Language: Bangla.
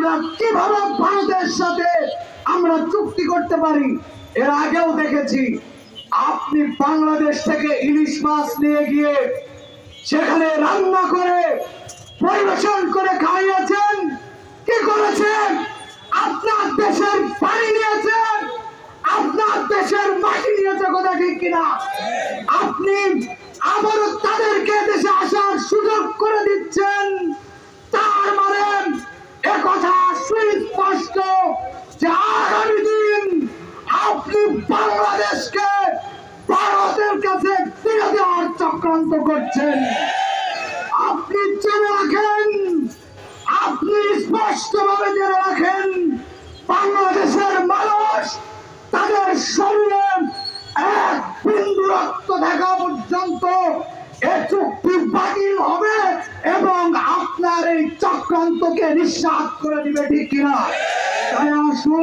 আমরা কিভাবে ভারতের সাথে আমরা চুক্তি করতে পারি। এর আগেও দেখেছি আপনি বাংলাদেশ থেকে ইলিশ মাছ নিয়ে গিয়ে সেখানে রান্না করে পরিবেশন করে খাইয়েছেন। কি করেছেন? আপনার দেশের পানি নিয়েছেন, আপনার দেশের মাটি নিয়েছে, কথা ঠিক কিনা? আপনি আবারও তাদেরকে দেশে আসার সুযোগ করে দিচ্ছেন। তার মানে একথা সুস্পষ্ট যে আগামী দিন আপনি বাংলাদেশকে ভারতের কাছে ফিরে দেওয়ার চক্রান্ত করছেন। আপনি জেনে রাখেন, আপনি স্পষ্টভাবে জেনে রাখেন, বাংলাদেশের মানুষ তাদের শরীরে এক বিন্দু রক্ত থাকা পর্যন্ত এ চুক্তি বাতিল হবে এবং আপনার এই চক্রান্তকে নিঃশ্বাস করে দিবে, ঠিক কিনা? তাই আসুন